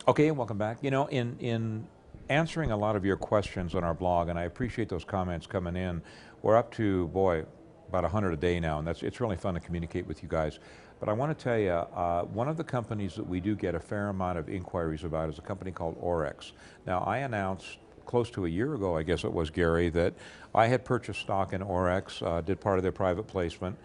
Okay, welcome back. You know, in answering a lot of your questions on our blog, and I appreciate those comments coming in, we're up to, boy, about 100 a day now, and it's really fun to communicate with you guys. But I want to tell you, one of the companies that we do get a fair amount of inquiries about is a company called Orex. Now, I announced close to a year ago, I guess it was, Gary, that I had purchased stock in Orex, did part of their private placement,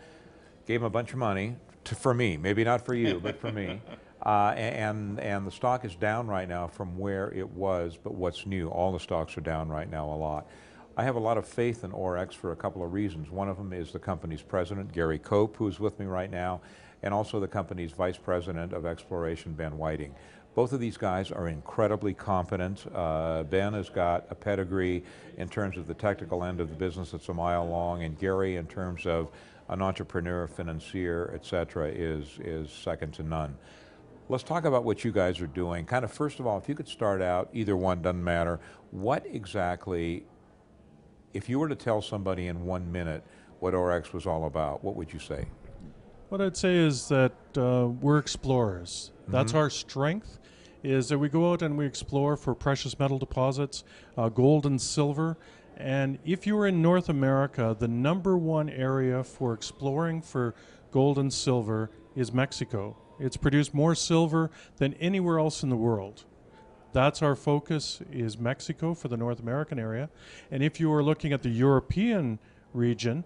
gave them a bunch of money for me, maybe not for you, but for me. And the stock is down right now from where it was, but what's new? All the stocks are down right now a lot. I have a lot of faith in Orex for a couple of reasons. One of them is the company's president, Gary Cope, who's with me right now, and also the company's vice president of exploration, Ben Whiting. Both of these guys are incredibly competent. Ben has got a pedigree in terms of the technical end of the business that's a mile long, and Gary, in terms of an entrepreneur, financier, et cetera, is second to none. Let's talk about what you guys are doing. Kind of first of all, if you could start out, either one, doesn't matter, what exactly, if you were to tell somebody in 1 minute what Orex was all about, what would you say? What I'd say is that we're explorers. That's our strength, is that we go out and we explore for precious metal deposits, gold and silver. And if you were in North America, the #1 area for exploring for gold and silver is Mexico. It's produced more silver than anywhere else in the world. That's our focus, is Mexico for the North American area. And if you were looking at the European region,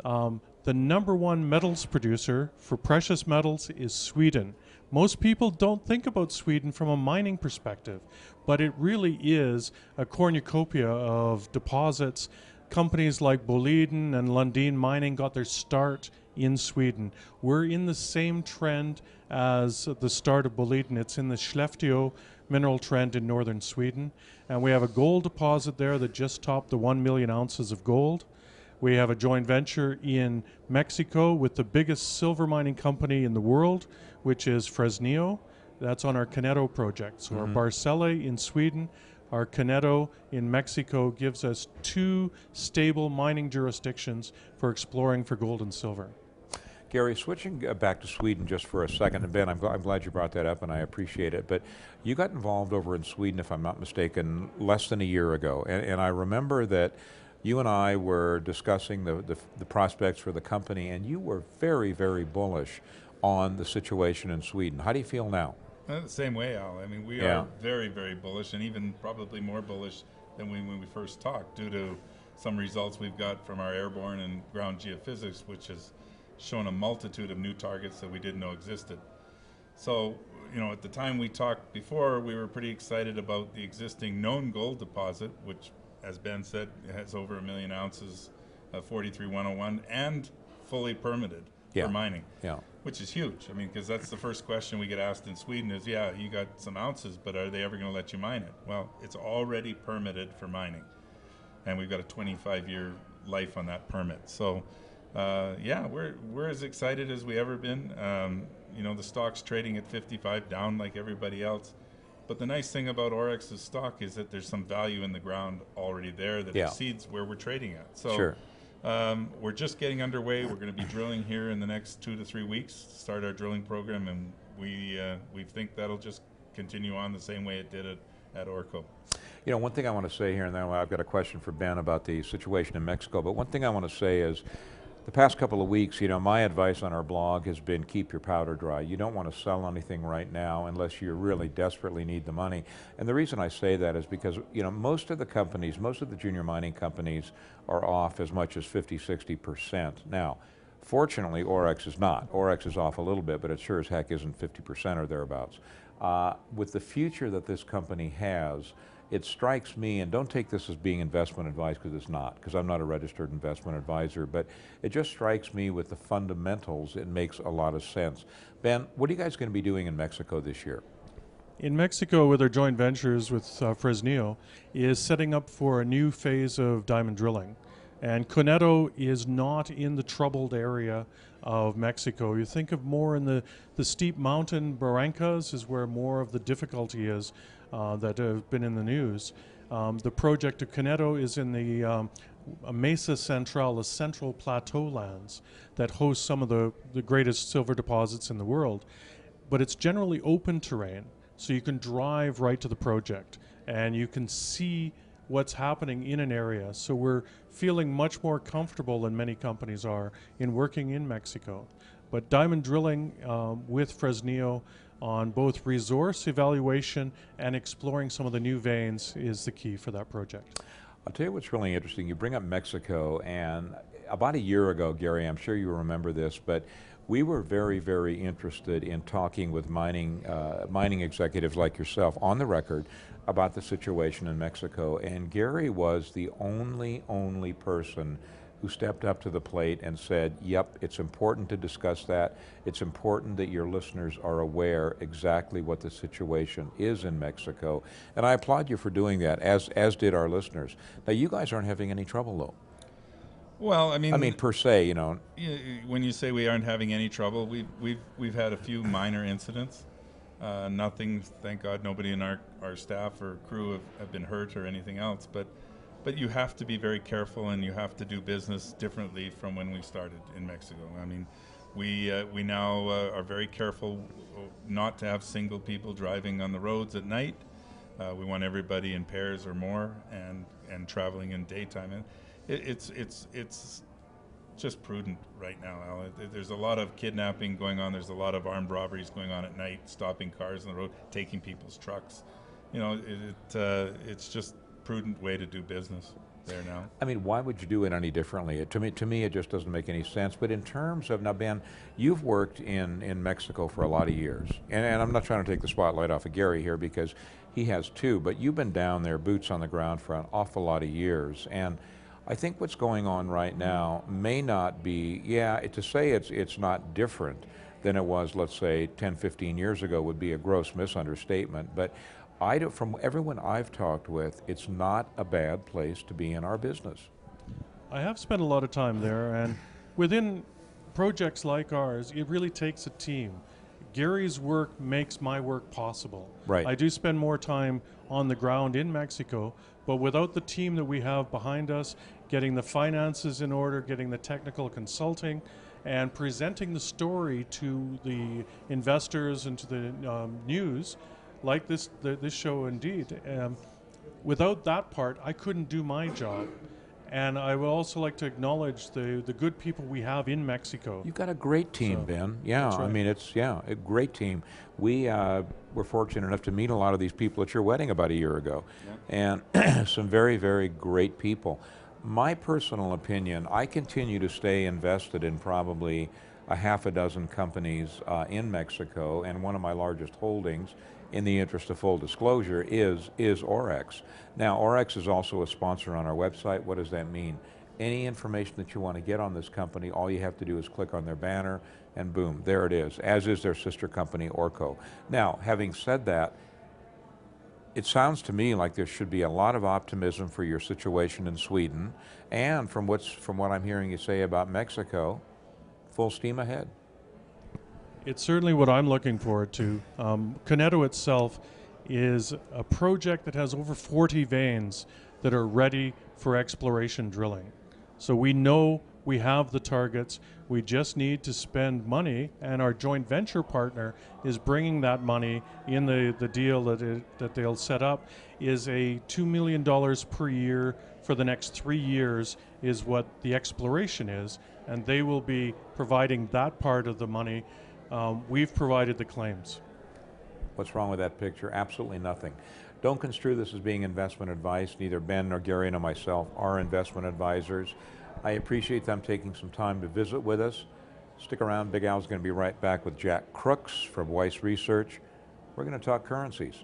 the #1 metals producer for precious metals is Sweden. Most people don't think about Sweden from a mining perspective, but it really is a cornucopia of deposits. Companies like Boliden and Lundin Mining got their start in Sweden. We're in the same trend as the start of Boliden. It's in the Skellefteå mineral trend in northern Sweden. And we have a gold deposit there that just topped the 1 million ounces of gold. We have a joint venture in Mexico with the biggest silver mining company in the world, which is Fresnillo. That's on our Caneto project. So our Barsele in Sweden, our Caneto in Mexico gives us 2 stable mining jurisdictions for exploring for gold and silver. Gary, switching back to Sweden just for a second, and Ben, I'm glad you brought that up and I appreciate it, but you got involved over in Sweden, if I'm not mistaken, less than a year ago, and I remember that you and I were discussing the prospects for the company, and you were very, very bullish on the situation in Sweden. How do you feel now? The same way, Al. I mean, we are very, very bullish, and even probably more bullish than when we first talked, due to some results we've got from our airborne and ground geophysics, which has shown a multitude of new targets that we didn't know existed. So, you know, at the time we talked before, we were pretty excited about the existing known gold deposit, which, as Ben said, has over 1 million ounces of 43-101 and fully permitted for mining, which is huge. I mean, because that's the first question we get asked in Sweden is, yeah, you got some ounces, but are they ever going to let you mine it? Well, it's already permitted for mining, and we've got a 25-year life on that permit. So, yeah, we're as excited as we ever been. You know, the stock's trading at 55, down like everybody else. But the nice thing about Orex's stock is that there's some value in the ground already there that exceeds where we're trading at. So we're just getting underway. We're going to be drilling here in the next 2 to 3 weeks, start our drilling program, and we think that'll just continue on the same way it did at Orco. You know, one thing I want to say here, and then I've got a question for Ben about the situation in Mexico, but one thing I want to say is, the past couple of weeks, you know, my advice on our blog has been keep your powder dry. You don't want to sell anything right now unless you really desperately need the money. And the reason I say that is because, you know, most of the companies, most of the junior mining companies are off as much as 50, 60%. Now, fortunately, Orex is not. Orex is off a little bit, but it sure as heck isn't 50% or thereabouts. With the future that this company has, it strikes me, and don't take this as being investment advice because it's not, because I'm not a registered investment advisor, but it just strikes me with the fundamentals, it makes a lot of sense. Ben, what are you guys going to be doing in Mexico this year? In Mexico, with our joint ventures with Fresnillo, is setting up for a new phase of diamond drilling. And Caneto is not in the troubled area of Mexico. You think of more in the steep mountain barrancas is where more of the difficulty is that have been in the news. The project of Caneto is in the Mesa Central, the Central Plateau lands that host some of the greatest silver deposits in the world. But it's generally open terrain. So you can drive right to the project and you can see what's happening in an area. So we're feeling much more comfortable than many companies are in working in Mexico. But diamond drilling with Fresnillo on both resource evaluation and exploring some of the new veins is the key for that project. I'll tell you what's really interesting. You bring up Mexico, and about a year ago, Gary, I'm sure you remember this, but we were very, very interested in talking with mining executives like yourself on the record about the situation in Mexico. And Gary was the only person who stepped up to the plate and said, yep, it's important to discuss that. It's important that your listeners are aware exactly what the situation is in Mexico. And I applaud you for doing that, as did our listeners. Now, you guys aren't having any trouble, though. Well, I mean, per se, you know. When you say we aren't having any trouble, we've had a few minor incidents. Nothing, thank God, nobody in our staff or crew have been hurt or anything else. But you have to be very careful, and you have to do business differently from when we started in Mexico. I mean, we now are very careful not to have single people driving on the roads at night. We want everybody in pairs or more, and traveling in daytime. And it's just prudent right now, Al. There's a lot of kidnapping going on. There's a lot of armed robberies going on at night, stopping cars on the road, taking people's trucks. You know, it's just prudent way to do business there now. I mean, why would you do it any differently? To me, it just doesn't make any sense. But in terms of, now Ben, you've worked in Mexico for a lot of years. And I'm not trying to take the spotlight off of Gary here because he has too, but you've been down there, boots on the ground for an awful lot of years. And I think what's going on right now may not be, to say it's not different than it was, let's say, 10, 15 years ago would be a gross misunderstatement. But from everyone I've talked with, it's not a bad place to be in our business. I have spent a lot of time there, and within projects like ours, it really takes a team. Gary's work makes my work possible. Right. I do spend more time on the ground in Mexico, but without the team that we have behind us, getting the finances in order, getting the technical consulting, and presenting the story to the investors and to the news, like this show indeed. Without that part, I couldn't do my job. And I would also like to acknowledge the good people we have in Mexico. You've got a great team, Ben. Yeah, right. I mean, it's a great team. We were fortunate enough to meet a lot of these people at your wedding about a year ago. Yeah. And some very, very great people. My personal opinion, I continue to stay invested in probably a half a dozen companies in Mexico, and one of my largest holdings, in the interest of full disclosure, is Orex. Now, Orex is also a sponsor on our website. What does that mean? Any information that you want to get on this company, all you have to do is click on their banner, and boom, there it is, as is their sister company, Orco. Now, having said that, it sounds to me like there should be a lot of optimism for your situation in Sweden, and from what I'm hearing you say about Mexico, full steam ahead. It's certainly what I'm looking forward to. Coneto itself is a project that has over 40 veins that are ready for exploration drilling. So we know we have the targets. We just need to spend money, and our joint venture partner is bringing that money in the deal that they'll set up. Is a $2 million per year for the next 3 years is what the exploration is, and they will be providing that part of the money. We've provided the claims. What's wrong with that picture? Absolutely nothing. Don't construe this as being investment advice. Neither Ben nor Gary nor myself are investment advisors. I appreciate them taking some time to visit with us. Stick around. Big Al's going to be right back with Jack Crooks from Weiss Research. We're going to talk currencies.